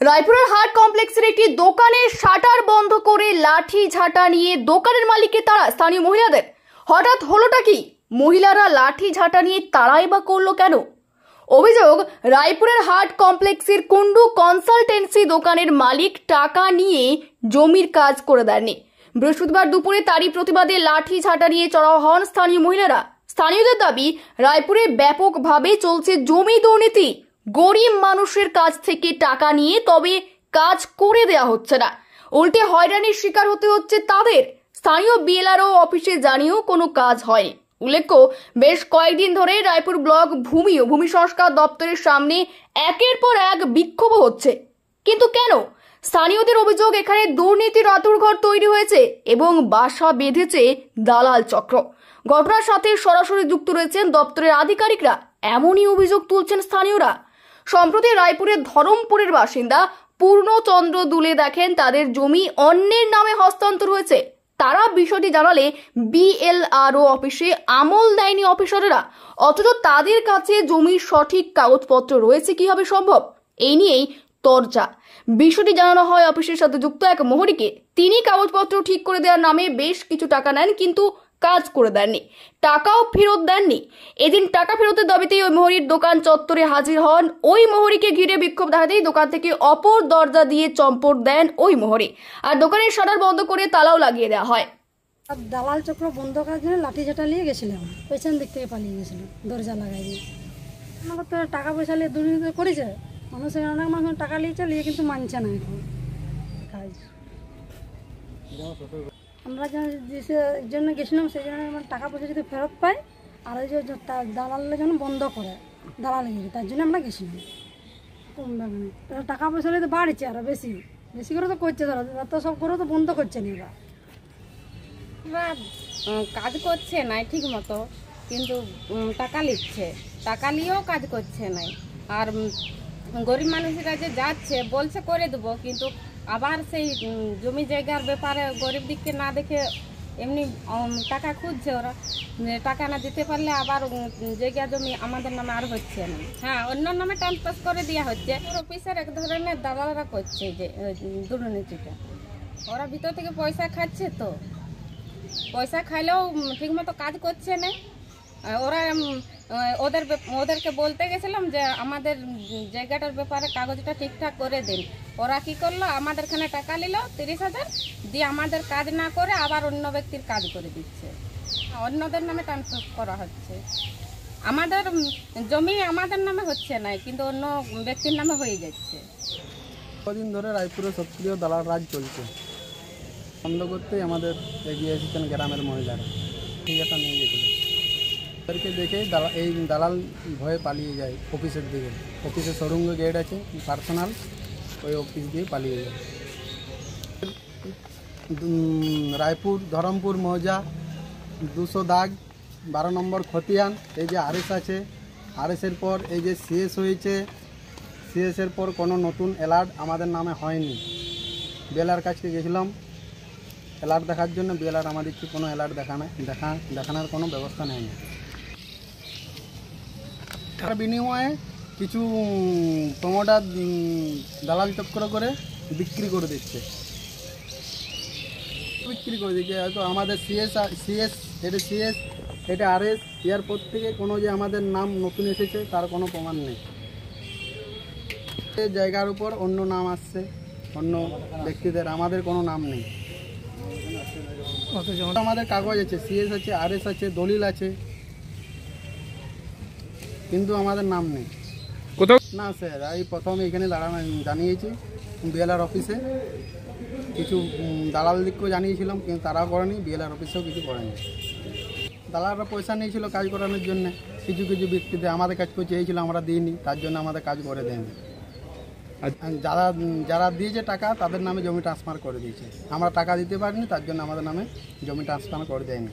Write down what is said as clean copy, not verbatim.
রায়পুরের হাট কমপ্লেক্সের একটি দোকানের শাটার বন্ধ করে লাঠি ঝাঁটা নিয়ে দোকানের মালিককে তাড়া স্থানীয় মহিলাদের। হঠাৎ হলোটা কি? মহিলারা লাঠি ঝাঁটা নিয়ে তাড়াই বা করলো কেন? অভিযোগ, রায়পুরের হাট কমপ্লেক্সের কুন্ডু কনসালটেন্সি দোকানের মালিক টাকা নিয়ে জমির কাজ করে দেননি। বৃহস্পতিবার দুপুরে তারই প্রতিবাদে লাঠি ঝাঁটা নিয়ে চড়াও হন স্থানীয় মহিলারা। স্থানীয়দের দাবি, রায়পুরে ব্যাপকভাবে চলছে জমি দুর্নীতি। গরিব মানুষের কাছ থেকে টাকা নিয়ে তবে কাজ করে দেওয়া হচ্ছে না, উল্টে হয়রানির শিকার হতে হচ্ছে তাদের। স্থানীয় বিএলআরও অফিসে জানিয়েও কোনো কাজ হয়নি। উল্লেখ্য, বেশ কয়েকদিন ধরে রায়পুর ব্লক ভূমি ও ভূমি সংস্কার দপ্তরের সামনে একের পর এক বিক্ষোভ হচ্ছে। কিন্তু কেন? স্থানীয়দের অভিযোগ, এখানে দুর্নীতির আঁতুড়ঘর তৈরি হয়েছে এবং বাসা বেঁধেছে দালাল চক্র। ঘটনার সাথে সরাসরি যুক্ত রয়েছেন দপ্তরের আধিকারিকরা, এমনই অভিযোগ তুলছেন স্থানীয়রা। সম্প্রতি রায়পুরের ধরমপুরের বাসিন্দা পূর্ণচন্দ্র দুলে দেখেন তাদের জমি অন্যের নামে হস্তান্তর হয়েছে। তারা বিষয়টি জানালে বিএলআরও অফিসে আমল দেয়নি অফিসাররা, অথচ তাদের কাছে জমির সঠিক কাগজপত্র রয়েছে কিভাবে সম্ভব? এই নিয়েই চর্চা। বিষয়টি জানানো হয় অফিসের সাথে যুক্ত এক মোহরীকে। তিনি কাগজপত্র ঠিক করে দেওয়ার নামে বেশ কিছু টাকা নেন, কিন্তু কাজ করে দেননি, টাকাও ফেরত দেননি। এদিন টাকা ফেরতের দাবিতেই ওই মোহরীর দোকান চত্বরে হাজির হন। ওই মোহরীকে ঘিরে বিক্ষোভ দেখাতেই দোকান থেকে অপর দরজা দিয়ে চম্পট দেন ওই মোহরী, আর দোকানের শাটার বন্ধ করে তালাও লাগিয়ে দেওয়া হয়। দালাল চক্র বন্ধ করার জন্য লাঠি ঝাঁটা নিয়ে গেছিলাম, পেছন দিক থেকে পালিয়ে গেছিল দরজা লাগাই দিয়ে। আমাকে তো টাকা পয়সা নিয়ে দুর্নীতি করেছে, মানুষের অনেক মানুষ টাকা নিয়েছে, নিয়ে কিন্তু মানছে না এখন কাজ। আমরা যে জন্য গেছিলাম সেই জন্য আমার টাকা পয়সা যদি ফেরত পাই, আর ওই যে দালালের জন্য বন্ধ করে দালাল গিয়ে, তার জন্য আমরা গেছিলাম। টাকা পয়সা নিয়ে তো বাড়ছে, আরও বেশি বেশি করে তো করছে, ধরো তো সব করে তো বন্ধ করছে না। এরা কাজ করছে নাই ঠিক মতো, কিন্তু টাকা নিচ্ছে, টাকা নিয়েও কাজ করছে নাই। আর গরিব মানুষেরা যে যাচ্ছে বলছে করে দেবো, কিন্তু আবার সেই জমি জায়গার ব্যাপারে গরিব দিককে না দেখে এমনি টাকা খুঁজছে ওরা। টাকা না দিতে পারলে আবার জায়গা জমি আমাদের নামে আর হচ্ছে না, হ্যাঁ অন্য নামে ট্রান্সফার করে দেওয়া হচ্ছে। অফিসের এক ধরনের দালালরা করছে যে দুর্নীতিটা, ওরা ভিতর থেকে পয়সা খাচ্ছে, তো পয়সা খাইলেও ঠিকমতো কাজ করছে না। ওরা ওদেরকে বলতে গেছিলাম যে আমাদের জায়গাটার ব্যাপারে কাগজটা ঠিকঠাক করে দিন। ওরা কি করলো, আমাদের এখানে টাকা নিল 30,000 দিয়ে, আমাদের কাজ না করে আবার অন্য ব্যক্তির কাজ করে দিচ্ছে, অন্যদের নামে ট্রান্সফার করা হচ্ছে। আমাদের জমি আমাদের নামে হচ্ছে না, কিন্তু অন্য ব্যক্তির নামে হয়ে যাচ্ছে। কদিন ধরে রায়পুরে সক্রিয় দালাল রাজ চলছে, বন্ধ করতেই আমাদের এগিয়ে এসেছেন গ্রামের মহিলারা। ঠিকাটা নিয়ে গেছিল, তাদেরকে দেখে এই দালাল ভয়ে পালিয়ে যায় অফিসের দিকে। অফিসের সরুঙ্গ গেট আছে পার্সোনাল, ওই অফিস দিয়ে পালিয়ে যায়। রায়পুর ধরমপুর মৌজা 200 দাগ 12 নম্বর খতিয়ান। এই যে আরএস আছে, আরএসের পর এই যে সিএস হয়েছে, সিএসের পর কোনো নতুন অ্যালার্ট আমাদের নামে হয়নি। বিএলআর কাছে গেছিলাম অ্যালার্ট দেখার জন্য, বিএলআর আমাদেরকে কোনো অ্যালার্ট দেখানোর কোনো ব্যবস্থা নেয়নি। তার বিনিময়ে কিছু প্রমোটার দালাল চক্র করে বিক্রি করে দিচ্ছে, হয়তো আমাদের সিএস এটা আরএস, এয়ারপোর্ট থেকে কোনো যে আমাদের নাম নতুন এসেছে তার কোনো প্রমাণ নেই। এই জায়গার উপর অন্য নাম আসছে, অন্য ব্যক্তিদের, আমাদের কোনো নাম নেই। আমাদের কাগজ আছে, সিএস আছে, আরএস আছে, দলিল আছে, কিন্তু আমাদের নাম নেই। কোথাও না স্যার, এই প্রথম এখানে জানিয়েছি বিএলআর অফিসে, কিছু দালাল দিককেও জানিয়েছিলাম, কিন্তু তারাও করেনি, বিএলআর অফিসেও কিছু করেনি। দালালরা পয়সা নিয়েছিল কাজ করানোর জন্য, কিছু কিছু ব্যক্তিতে আমাদের কাজ করে চেয়েছিল, আমরা দিইনি, তার জন্য আমাদের কাজ করে দেয়নি। যারা দিয়েছে টাকা তাদের নামে জমি ট্রান্সফার করে দিয়েছে, আমরা টাকা দিতে পারিনি, তার জন্য আমাদের নামে জমি ট্রান্সফার করে দেয়নি।